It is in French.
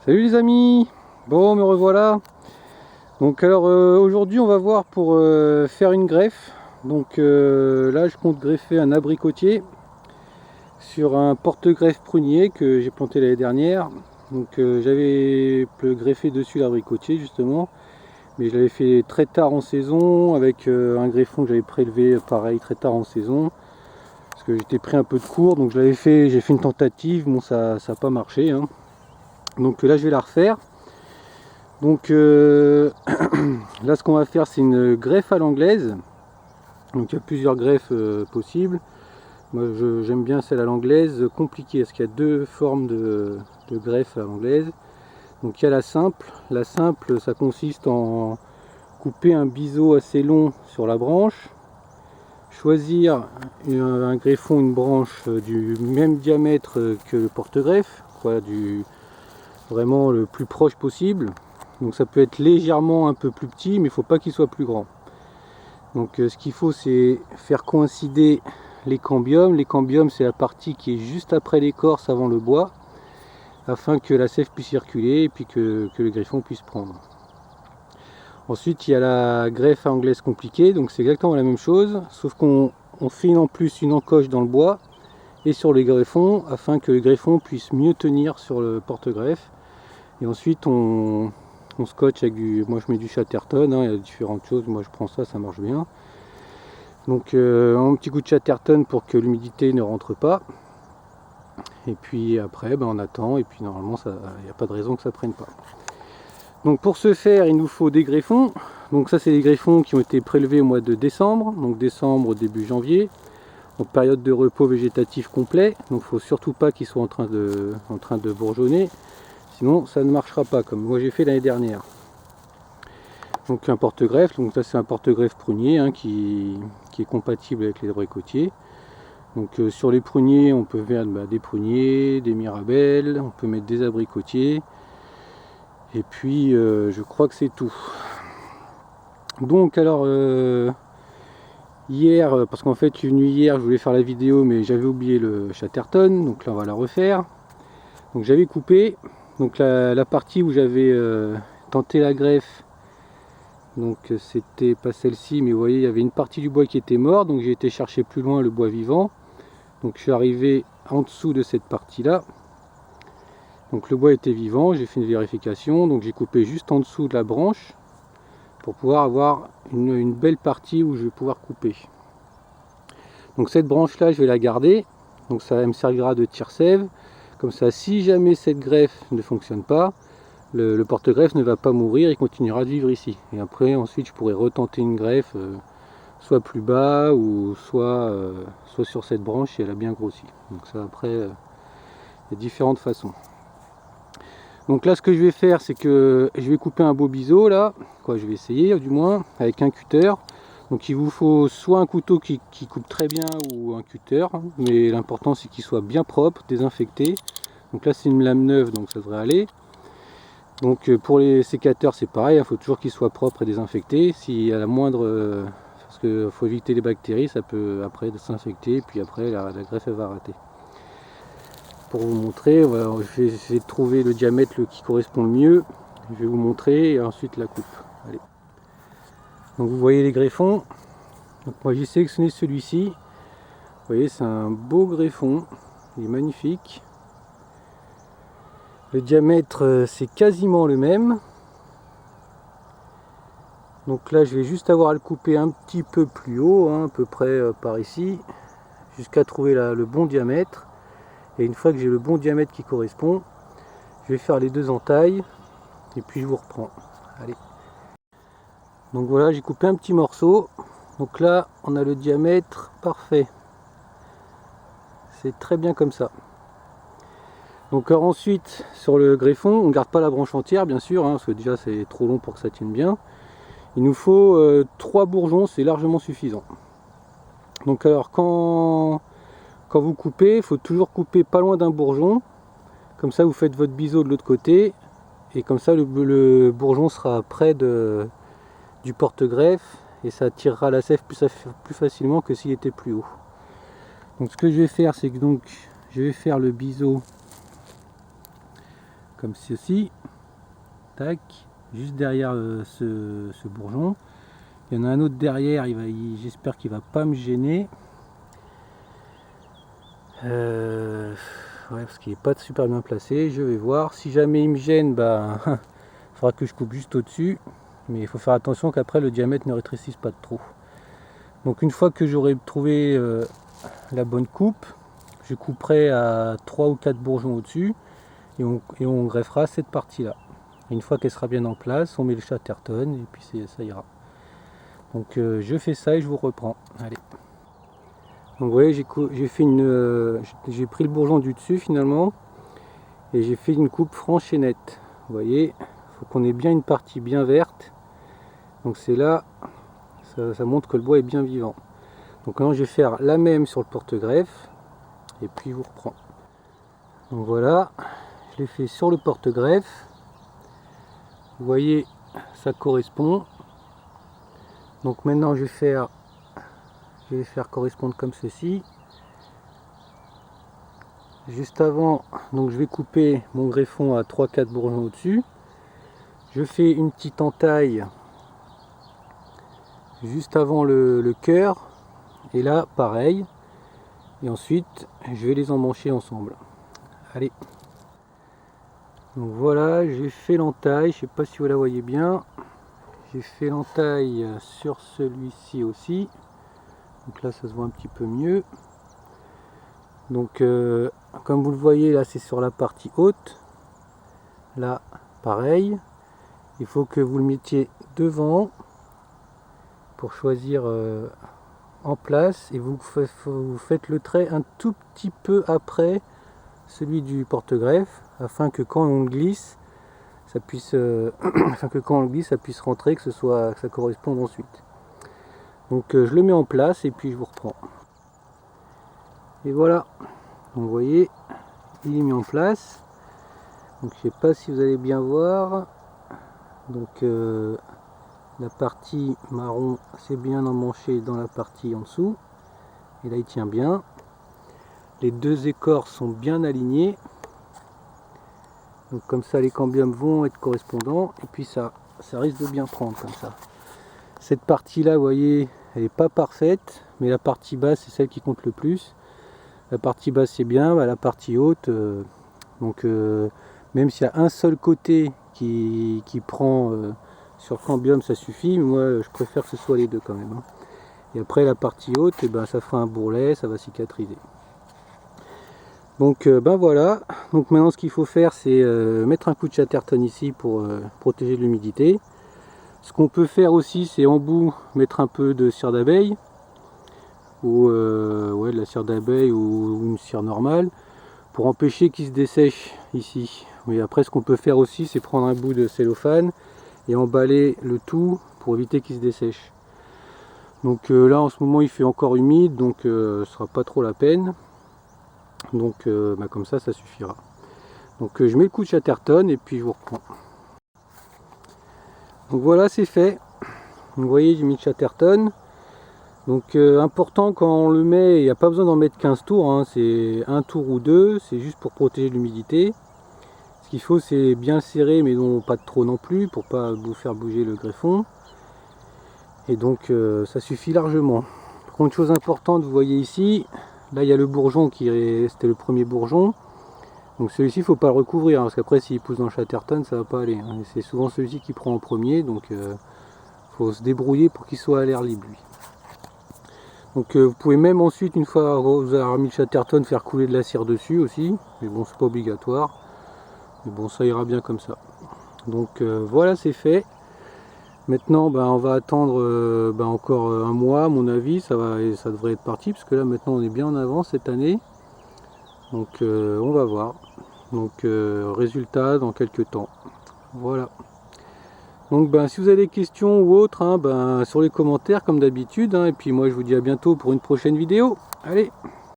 Salut les amis, bon me revoilà. Donc alors aujourd'hui on va voir pour faire une greffe. Donc là je compte greffer un abricotier sur un porte-greffe prunier que j'ai planté l'année dernière. Donc j'avais greffé dessus l'abricotier justement, mais je l'avais fait très tard en saison avec un greffon que j'avais prélevé pareil très tard en saison. Parce que j'étais pris un peu de cours, donc j'ai fait une tentative, bon ça n'a pas marché hein. Donc là je vais la refaire. Donc là ce qu'on va faire c'est une greffe à l'anglaise. Donc il y a plusieurs greffes possibles. Moi j'aime bien celle à l'anglaise compliquée parce qu'il y a deux formes de greffe à l'anglaise. Donc il y a la simple. La simple ça consiste en couper un biseau assez long sur la branche. Choisir un greffon, une branche du même diamètre que le porte-greffe, vraiment le plus proche possible. Donc ça peut être légèrement un peu plus petit, mais il ne faut pas qu'il soit plus grand. Donc ce qu'il faut c'est faire coïncider les cambiums. Les cambiums c'est la partie qui est juste après l'écorce avant le bois, afin que la sève puisse circuler et puis que le greffon puisse prendre. Ensuite il y a la greffe à anglaise compliquée, donc c'est exactement la même chose, sauf qu'on fait en plus une encoche dans le bois et sur les greffons, afin que le greffon puisse mieux tenir sur le porte-greffe. Et ensuite on scotche avec moi je mets du Chatterton, hein, il y a différentes choses, moi je prends ça, ça marche bien. Donc un petit coup de Chatterton pour que l'humidité ne rentre pas. Et puis après on attend, et puis normalement il n'y a pas de raison que ça prenne pas. Donc pour ce faire il nous faut des greffons. Donc ça c'est des greffons qui ont été prélevés au mois de décembre, donc décembre début janvier, en période de repos végétatif complet. Donc il ne faut surtout pas qu'ils soient en train de bourgeonner. Sinon ça ne marchera pas comme moi j'ai fait l'année dernière. Donc un porte-greffe, donc ça c'est un porte-greffe prunier hein, qui est compatible avec les abricotiers. Donc sur les pruniers on peut mettre des pruniers, des mirabelles, on peut mettre des abricotiers. Et puis je crois que c'est tout. Donc alors hier, parce qu'en fait je suis venu hier, je voulais faire la vidéo mais j'avais oublié le Chatterton, donc là on va la refaire. Donc j'avais coupé. Donc la partie où j'avais tenté la greffe, donc c'était pas celle-ci, mais vous voyez il y avait une partie du bois qui était mort, donc j'ai été chercher plus loin le bois vivant. Donc je suis arrivé en dessous de cette partie là. Donc le bois était vivant, j'ai fait une vérification, donc j'ai coupé juste en dessous de la branche pour pouvoir avoir une belle partie où je vais pouvoir couper. Donc cette branche là je vais la garder, donc ça me servira de tire-sève. Comme ça, si jamais cette greffe ne fonctionne pas, le porte-greffe ne va pas mourir, il continuera de vivre ici. Et après, ensuite, je pourrais retenter une greffe, soit plus bas, ou soit sur cette branche si elle a bien grossi. Donc ça, après, il y a différentes façons. Donc là, ce que je vais faire, c'est que je vais couper un beau biseau, là. Je vais essayer, du moins, avec un cutter. Donc il vous faut soit un couteau qui coupe très bien ou un cutter, mais l'important c'est qu'il soit bien propre, désinfecté. Donc là c'est une lame neuve, donc ça devrait aller. Donc pour les sécateurs c'est pareil, il faut toujours qu'il soit propre et désinfecté. S'il y a la moindre... parce qu'il faut éviter les bactéries, ça peut après s'infecter, puis après la greffe elle va rater. Pour vous montrer, voilà, je vais essayer de trouver le diamètre qui correspond le mieux. Je vais vous montrer et ensuite la coupe. Allez. Donc vous voyez les greffons. Donc moi j'ai sélectionné celui-ci. Vous voyez c'est un beau greffon. Il est magnifique. Le diamètre c'est quasiment le même. Donc là je vais juste avoir à le couper un petit peu plus haut, hein, à peu près par ici, jusqu'à trouver le bon diamètre. Et une fois que j'ai le bon diamètre qui correspond, je vais faire les deux entailles et puis je vous reprends. Allez. Donc voilà, j'ai coupé un petit morceau. Donc là, on a le diamètre parfait. C'est très bien comme ça. Donc alors ensuite, sur le greffon, on ne garde pas la branche entière, bien sûr, hein, parce que déjà c'est trop long pour que ça tienne bien. Il nous faut 3 bourgeons, c'est largement suffisant. Donc alors quand vous coupez, il faut toujours couper pas loin d'un bourgeon. Comme ça, vous faites votre biseau de l'autre côté. Et comme ça, le bourgeon sera près du porte-greffe. Et ça tirera la sève plus facilement que s'il était plus haut. Donc ce que je vais faire, c'est que je vais faire le biseau comme ceci, tac, juste derrière ce bourgeon. Il y en a un autre derrière, j'espère qu'il va pas me gêner. Ouais, parce qu'il n'est pas super bien placé, je vais voir. Si jamais il me gêne, bah, il faudra que je coupe juste au-dessus. Mais il faut faire attention qu'après le diamètre ne rétrécisse pas de trop. Donc une fois que j'aurai trouvé la bonne coupe, je couperai à 3 ou 4 bourgeons au-dessus et on greffera cette partie-là. Une fois qu'elle sera bien en place, on met le Chatterton et puis ça ira. Donc je fais ça et je vous reprends. Allez. Donc vous voyez, j'ai pris le bourgeon du dessus finalement et j'ai fait une coupe franche et nette. Vous voyez, il faut qu'on ait bien une partie bien verte. Donc c'est là, ça montre que le bois est bien vivant. Donc maintenant je vais faire la même sur le porte-greffe et puis je vous reprends. Donc voilà, je l'ai fait sur le porte-greffe. Vous voyez, ça correspond. Donc maintenant je vais faire correspondre comme ceci. Juste avant, donc je vais couper mon greffon à 3-4 bourgeons au-dessus. Je fais une petite entaille juste avant le cœur. Et là, pareil. Et ensuite, je vais les emmancher ensemble. Allez. Donc voilà, j'ai fait l'entaille. Je ne sais pas si vous la voyez bien. J'ai fait l'entaille sur celui-ci aussi. Donc là, ça se voit un petit peu mieux. Donc, comme vous le voyez, là, c'est sur la partie haute. Là, pareil. Il faut que vous le mettiez devant pour choisir en place. Et vous faites le trait un tout petit peu après celui du porte-greffe, afin que quand on glisse, ça puisse, ça puisse rentrer, que ça corresponde ensuite. Donc je le mets en place et puis je vous reprends. Et voilà, donc, vous voyez, il est mis en place. Donc je sais pas si vous allez bien voir. Donc la partie marron c'est bien emmanché dans la partie en dessous. Et là il tient bien. Les deux écorces sont bien alignées. Donc comme ça les cambiums vont être correspondants. Et puis ça risque de bien prendre comme ça. Cette partie là, vous voyez, elle n'est pas parfaite. Mais la partie basse c'est celle qui compte le plus. La partie basse c'est bien, la partie haute, même s'il y a un seul côté qui prend sur cambium, ça suffit, mais moi je préfère que ce soit les deux quand même. Et après la partie haute, ça fera un bourrelet, ça va cicatriser. Donc voilà, donc maintenant ce qu'il faut faire c'est mettre un coup de Chatterton ici pour protéger de l'humidité. Ce qu'on peut faire aussi c'est en bout mettre un peu de cire d'abeille, ou ouais, de la cire d'abeille ou une cire normale pour empêcher qu'il se dessèche ici. Mais après ce qu'on peut faire aussi c'est prendre un bout de cellophane et emballer le tout pour éviter qu'il se dessèche. Donc là en ce moment il fait encore humide, donc ce sera pas trop la peine. Donc comme ça suffira. Donc je mets le coup de Chatterton et puis je vous reprends. Donc voilà, c'est fait. Vous voyez, j'ai mis le Chatterton. Donc important quand on le met, il n'y a pas besoin d'en mettre 15 tours, hein, c'est un tour ou deux, c'est juste pour protéger l'humidité. Ce qu'il faut c'est bien serrer mais non pas trop non plus pour pas vous faire bouger le greffon. Et donc ça suffit largement. Par contre, chose importante, vous voyez ici, là il y a le bourgeon c'était le premier bourgeon. Donc celui-ci il ne faut pas le recouvrir, hein, parce qu'après s'il pousse dans le Chatterton ça va pas aller. Hein. C'est souvent celui-ci qui prend en premier, donc faut se débrouiller pour qu'il soit à l'air libre lui. Donc vous pouvez même ensuite, une fois vous avez remis le Chatterton, faire couler de la cire dessus aussi. Mais bon, c'est pas obligatoire. Mais bon, ça ira bien comme ça. Donc voilà, c'est fait. Maintenant, on va attendre encore un mois, à mon avis. Ça devrait être parti, parce que là, maintenant, on est bien en avance cette année. Donc on va voir. Donc résultat dans quelques temps. Voilà. Donc si vous avez des questions ou autres, sur les commentaires comme d'habitude, et puis moi je vous dis à bientôt pour une prochaine vidéo. Allez!